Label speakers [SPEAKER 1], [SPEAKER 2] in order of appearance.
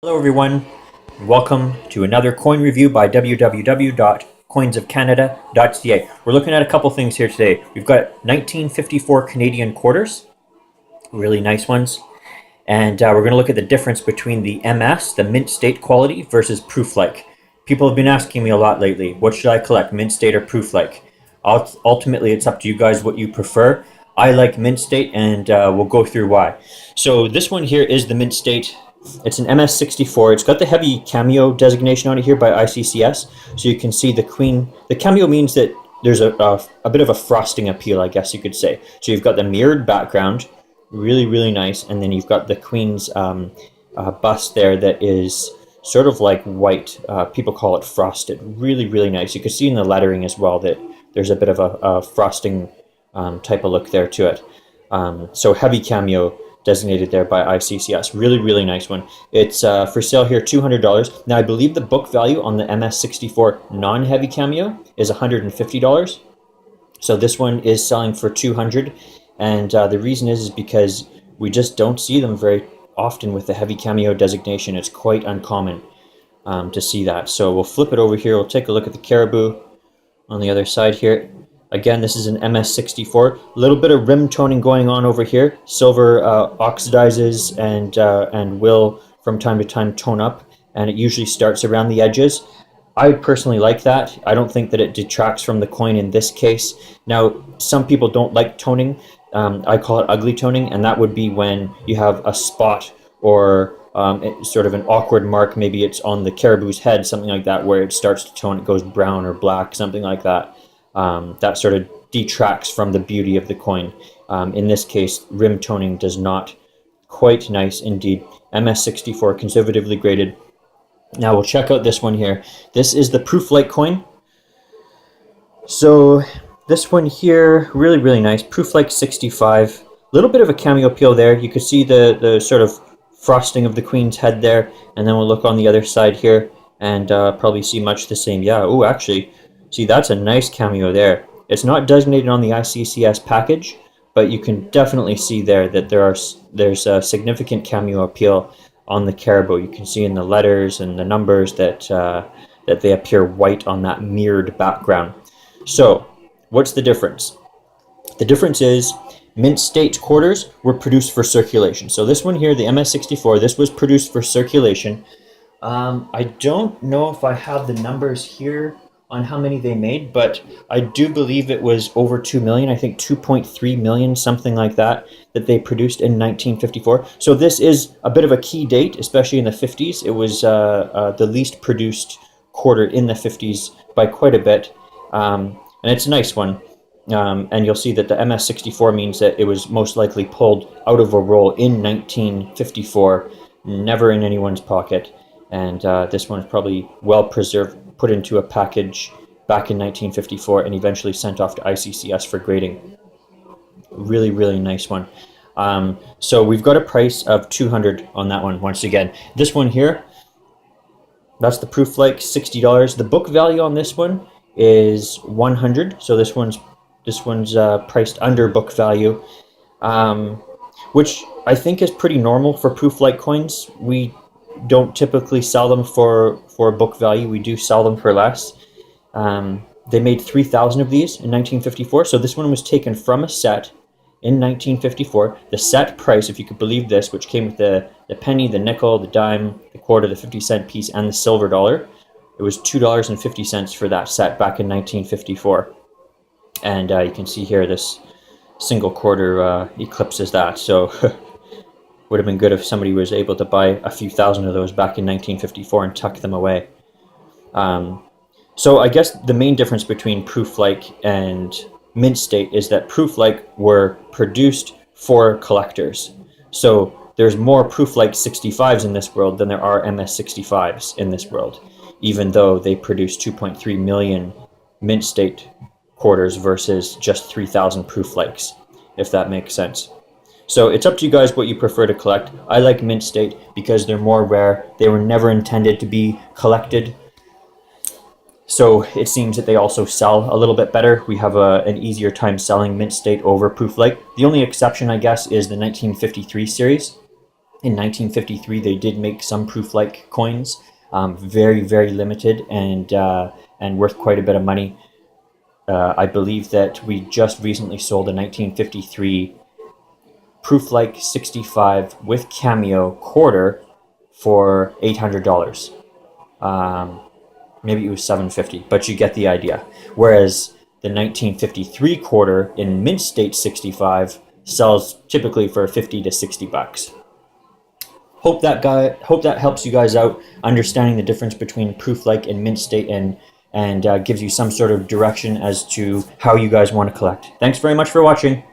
[SPEAKER 1] Hello everyone, welcome to another coin review by www.coinsofcanada.ca. We're looking at a couple things here today. We've got 1954 Canadian quarters, really nice ones, and we're going to look at the difference between the MS, the mint state quality, versus Prooflike. People have been asking me a lot lately, what should I collect, mint state or Prooflike? Ultimately, it's up to you guys what you prefer. I like mint state, and we'll go through why. So this one here is the mint state. It's an MS64. It's got the heavy cameo designation on it here by ICCS. So you can see the queen. The cameo means that there's a bit of a frosting appeal, I guess you could say. So you've got the mirrored background, really nice, and then you've got the queen's bust there that is sort of like white. People call it frosted. Really nice. You can see in the lettering as well that there's a bit of a frosting type of look there to it. So heavy cameo designated there by ICCS. Really nice one. It's for sale here, $200. Now I believe the book value on the MS64 non-heavy cameo is $150. So this one is selling for $200, and the reason is because we just don't see them very often with the heavy cameo designation. It's quite uncommon to see that. So we'll flip it over here. We'll take a look at the caribou on the other side here. Again, this is an MS64. A little bit of rim toning going on over here. Silver oxidizes and will from time to time tone up, and it usually starts around the edges. I personally like that. I don't think that it detracts from the coin in this case. Now, some people don't like toning. I call it ugly toning, and that would be when you have a spot or sort of an awkward mark. Maybe it's on the caribou's head, something like that, where it starts to tone. It goes brown or black, something like that. That sort of detracts from the beauty of the coin. In this case, rim toning does not. Quite nice indeed. MS64, conservatively graded. Now we'll check out this one here. This is the Prooflike coin. So this one here, really nice. Prooflike 65. A little bit of a cameo peel there. You could see the sort of frosting of the queen's head there. And then we'll look on the other side here and probably see much the same. Yeah, oh, actually, see, that's a nice cameo there. It's not designated on the ICCS package, but you can definitely see there that there's a significant cameo appeal on the caribou. You can see in the letters and the numbers that that they appear white on that mirrored background. So, what's the difference? The difference is mint state quarters were produced for circulation. So this one here, the MS64, this was produced for circulation. I don't know if I have the numbers here on how many they made, but I do believe it was over 2 million, I think 2.3 million, something like that they produced in 1954. So this is a bit of a key date, especially in the 50s. It was the least produced quarter in the 50s by quite a bit, and it's a nice one. And you'll see that the MS64 means that it was most likely pulled out of a roll in 1954, never in anyone's pocket. And this one is probably well preserved, put into a package back in 1954 and eventually sent off to ICCS for grading. Really nice one. So we've got a price of $200 on that one. Once again, this one here, that's the Prooflike, $60. The book value on this one is $100. So this one's priced under book value, which I think is pretty normal for Prooflike coins. We don't typically sell them for book value. We do sell them for less. They made 3,000 of these in 1954. So this one was taken from a set in 1954. The set price, if you could believe this, which came with the penny, the nickel, the dime, the quarter, the 50-cent piece, and the silver dollar, it was $2.50 for that set back in 1954. And you can see here this single quarter eclipses that. So would have been good if somebody was able to buy a few thousand of those back in 1954 and tuck them away. So I guess the main difference between Prooflike and mint state is that Prooflike were produced for collectors. So there's more Prooflike 65s in this world than there are MS65s in this world, even though they produce 2.3 million mint state quarters versus just 3,000 Prooflikes, if that makes sense. So it's up to you guys what you prefer to collect. I like mint state because they're more rare. They were never intended to be collected. So it seems that they also sell a little bit better. We have an easier time selling mint state over Prooflike. The only exception, I guess, is the 1953 series. In 1953, they did make some Prooflike coins, very, very limited and worth quite a bit of money. I believe that we just recently sold a 1953 Prooflike 65 with cameo quarter for $800. Maybe it was $750, but you get the idea. Whereas the 1953 quarter in mint state 65 sells typically for 50 to 60 bucks. Hope that helps you guys out understanding the difference between Prooflike and mint state, and gives you some sort of direction as to how you guys want to collect. Thanks very much for watching.